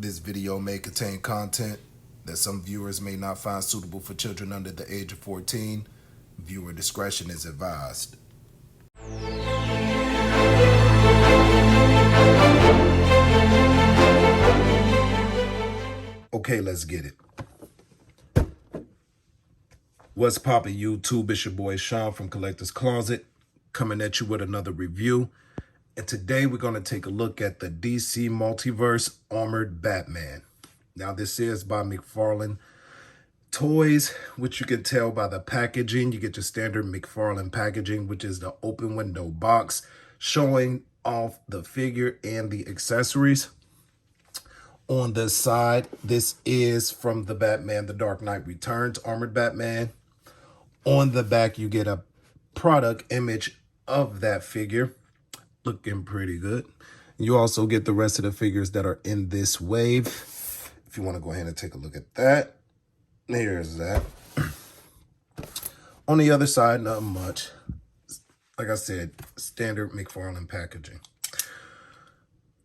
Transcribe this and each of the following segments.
This video may contain content that some viewers may not find suitable for children under the age of 14. Viewer discretion is advised. Okay, let's get it. What's poppin' YouTube? It's your boy Sean from Collector's Closet, coming at you with another review. And today we're going to take a look at the DC Multiverse Armored Batman. Now this is by McFarlane Toys, which you can tell by the packaging. You get your standard McFarlane packaging, which is the open window box showing off the figure and the accessories. On the side, this is from the Batman The Dark Knight Returns Armored Batman. On the back, you get a product image of that figure, looking pretty good. You also get the rest of the figures that are in this wave. If you want to go ahead and take a look at that, here's that. On the other side, not much. Like I said, standard McFarlane packaging.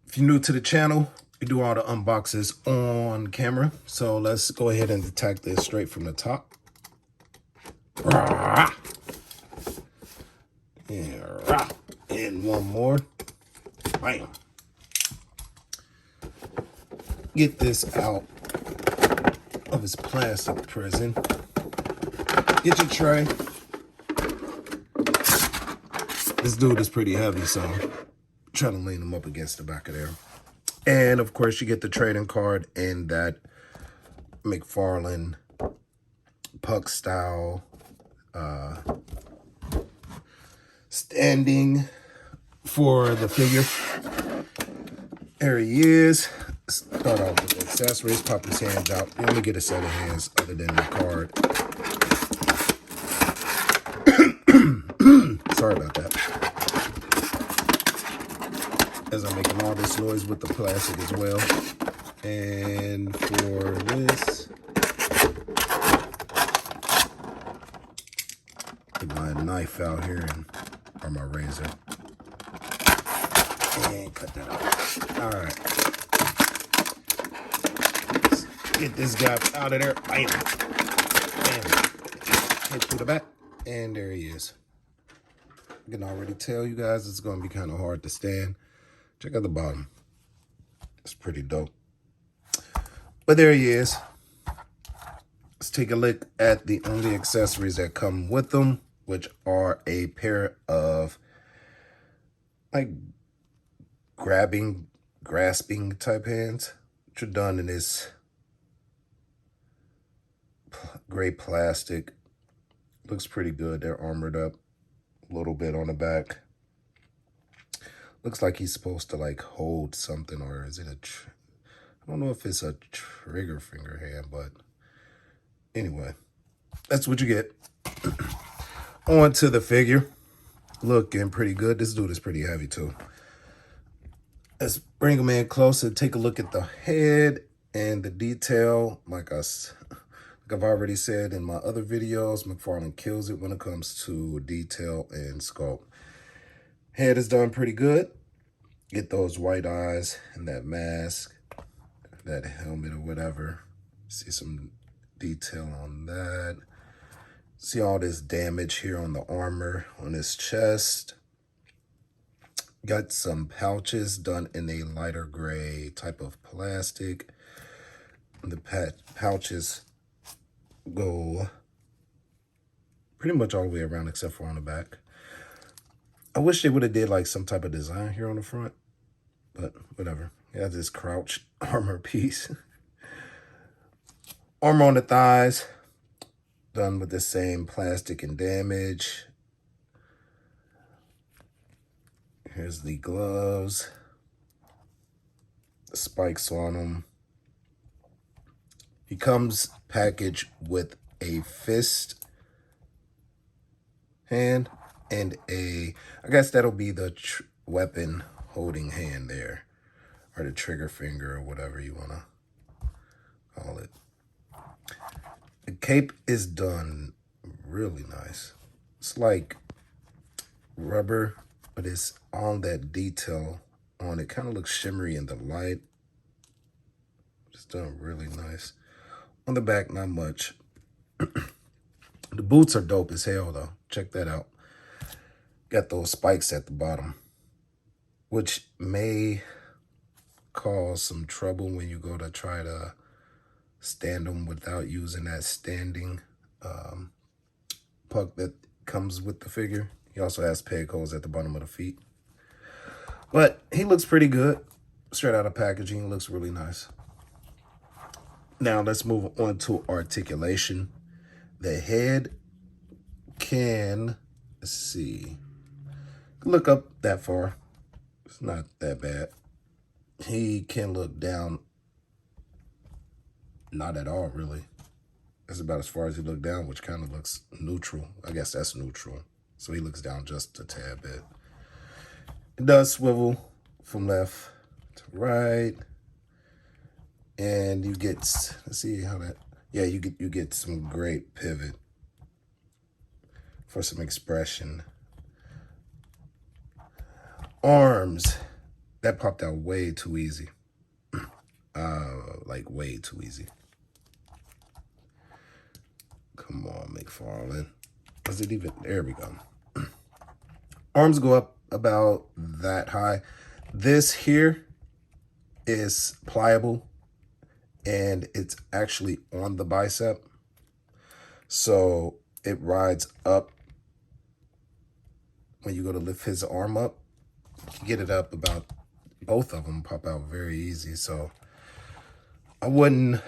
If you're new to the channel, we do all the unboxes on camera. So let's go ahead and attack this straight from the top. And one more. Bam. Get this out of his plastic prison. Get your tray. This dude is pretty heavy, so I'm trying to lean him up against the back of there. And of course, you get the trading card and that McFarlane puck style standing for the figure. There he is. Start off with the accessories. Pop his hands out. You only get a set of hands other than the card. Sorry about that. As I'm making all this noise with the plastic as well. And for this, get my knife out here or my razor. And cut that out. All right. Let's get this guy out of there. Bam. Bam. Hit through the back. And there he is. I can already tell you guys it's going to be kind of hard to stand. Check out the bottom. It's pretty dope. But there he is. Let's take a look at the only accessories that come with them, which are a pair of like grasping type hands, which are done in this gray plastic. Looks pretty good. They're armored up a little bit on the back. Looks like he's supposed to like hold something, or is it I don't know if it's a trigger finger hand, but anyway, that's what you get. On to the figure. Looking pretty good. This dude is pretty heavy too. Let's bring him in closer. Take a look at the head and the detail. Like I've already said in my other videos, McFarlane kills it when it comes to detail and sculpt. Head is done pretty good. Get those white eyes and that mask, that helmet or whatever. See some detail on that. See all this damage here on the armor on his chest. Got some pouches done in a lighter gray type of plastic. The pouches go pretty much all the way around except for on the back. I wish they would have did like some type of design here on the front, but whatever. Yeah, this crouch armor piece. Armor on the thighs, done with the same plastic and damage. Here's the gloves, the spikes on them. He comes packaged with a fist hand and I guess that'll be the weapon holding hand there, or the trigger finger or whatever you want to call it. The cape is done really nice. It's like rubber, but it's on that detail on it. Kind of looks shimmery in the light. It's done really nice. On the back, not much. The boots are dope as hell, though. Check that out. Got those spikes at the bottom, which may cause some trouble when you go to try to stand them without using that standing puck that comes with the figure. He also has peg holes at the bottom of the feet. But he looks pretty good. Straight out of packaging, looks really nice. Now let's move on to articulation. The head can, let's see, look up that far. It's not that bad. He can look down, not at all, really. That's about as far as he looked down, which kind of looks neutral. I guess that's neutral. So he looks down just a tad bit. It does swivel from left to right. And you get, let's see how that, yeah, you get some great pivot for some expression. Arms, that popped out way too easy. Like way too easy. Come on, McFarlane. Was it even, there we go. Arms go up about that high. This here is pliable and it's actually on the bicep. So it rides up. When you go to lift his arm up, you get it up about, both of them pop out very easy. So I wouldn't,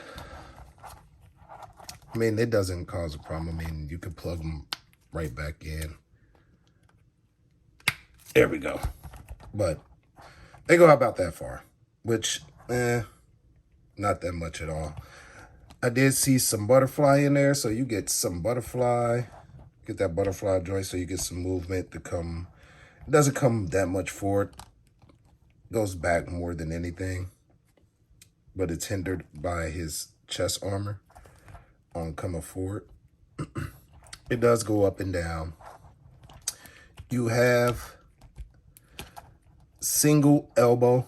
I mean, it doesn't cause a problem. I mean, you could plug them right back in. There we go. But they go about that far, which, not that much at all. I did see some butterfly in there, so you get some butterfly. Get that butterfly joint so you get some movement to come. It doesn't come that much forward. It goes back more than anything. But it's hindered by his chest armor on coming forward. It does go up and down. You have single elbow,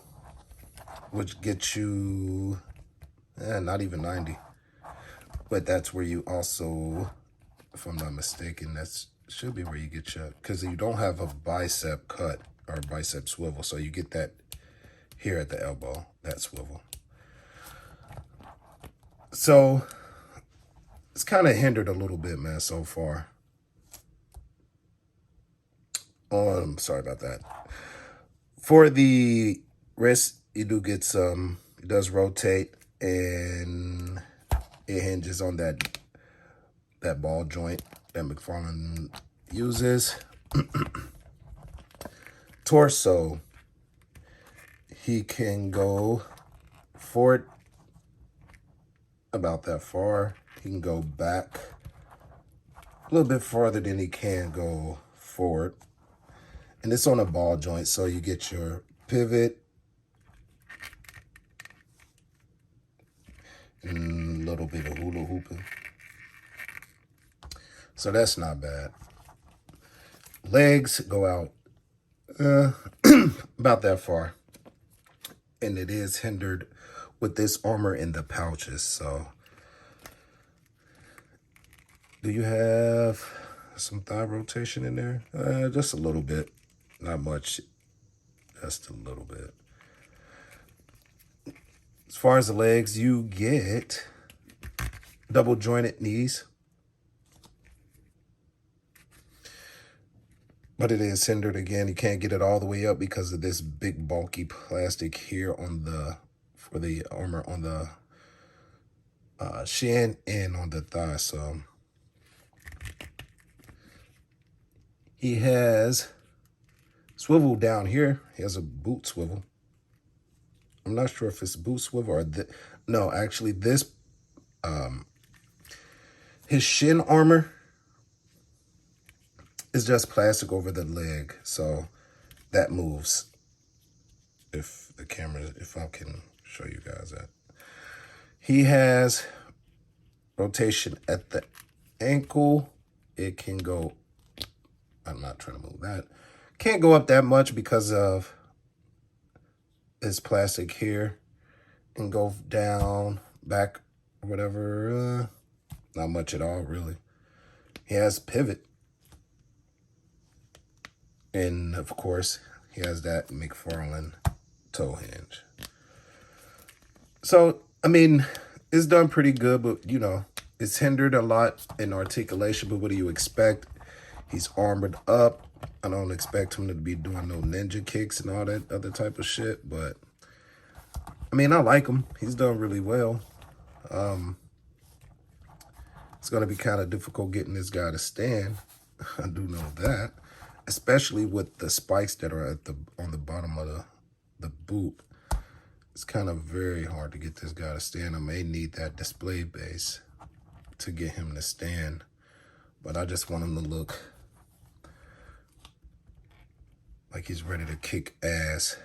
which gets you not even 90. But that's where you also, if I'm not mistaken, that should be where you get your, because you don't have a bicep cut or a bicep swivel. So you get that here at the elbow, that swivel. So it's kind of hindered a little bit, man, so far. I'm sorry about that. For the wrist, you do get some, it does rotate and it hinges on that ball joint that McFarlane uses. Torso, he can go forward about that far. He can go back a little bit farther than he can go forward. And it's on a ball joint, so you get your pivot and a little bit of hula hooping. So that's not bad. Legs go out about that far. And it is hindered with this armor in the pouches. So do you have some thigh rotation in there? Just a little bit. Not much. Just a little bit. As far as the legs, you get double jointed knees. But it is hindered again. You can't get it all the way up because of this big bulky plastic here on the, for the armor on the shin and on the thigh. So he has swivel down here. He has a boot swivel. I'm not sure if it's boot swivel or no, actually this, his shin armor is just plastic over the leg. So that moves. If the camera, if I can show you guys that. He has rotation at the ankle. It can go, I'm not trying to move that. Can't go up that much because of this plastic here. and go down, back, whatever. Not much at all, really. He has pivot. And, of course, he has that McFarlane toe hinge. So, I mean, it's done pretty good, but, you know, it's hindered a lot in articulation, but what do you expect? He's armored up. I don't expect him to be doing no ninja kicks and all that other type of shit, but, I mean, I like him. He's done really well. It's going to be kind of difficult getting this guy to stand. I do know that, especially with the spikes that are at on the bottom of the boot. It's kind of very hard to get this guy to stand. I may need that display base to get him to stand, but I just want him to look like he's ready to kick ass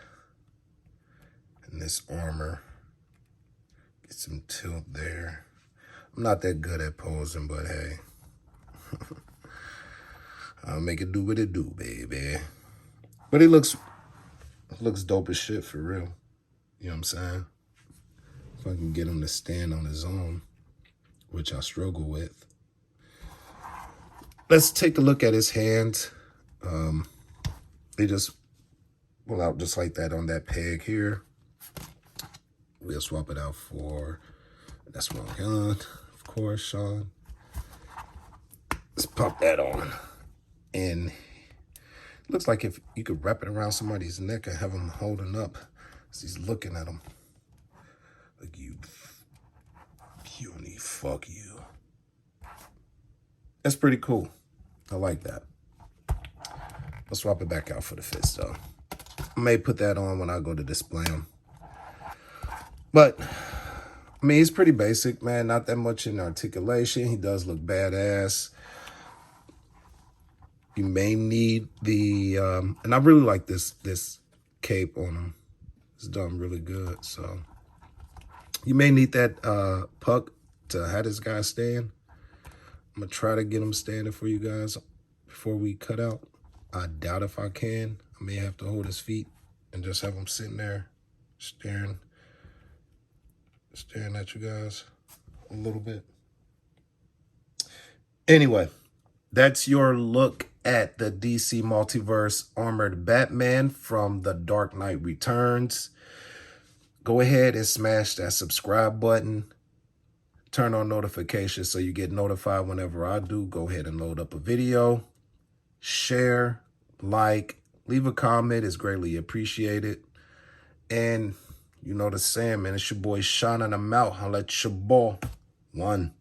in this armor. Get some tilt there. I'm not that good at posing, but hey. I'll make it do what it do, baby. But he looks dope as shit for real. You know what I'm saying? If I can get him to stand on his own, which I struggle with. Let's take a look at his hands. They just pull out just like that on that peg here. We'll swap it out for, that's wrong hand, of course, Sean. Let's pop that on. And it looks like if you could wrap it around somebody's neck and have him holding up as he's looking at him. Like you need fuck you. That's pretty cool. I like that. I'll swap it back out for the fist though. I may put that on when I go to display him. But, I mean, he's pretty basic, man. Not that much in articulation. He does look badass. You may need the, and I really like this cape on him. It's done really good, so. You may need that puck to have this guy stand. I'm going to try to get him standing for you guys before we cut out. I doubt if I can. I may have to hold his feet and just have him sitting there staring at you guys a little bit. Anyway, that's your look at the DC Multiverse Armored Batman from The Dark Knight Returns. Go ahead and smash that subscribe button. Turn on notifications so you get notified whenever I do. Go ahead and load up a video. Share, like, leave a comment. It's greatly appreciated. And you know the saying, man. It's your boy Sean and I'm out. I'll let your boy. One.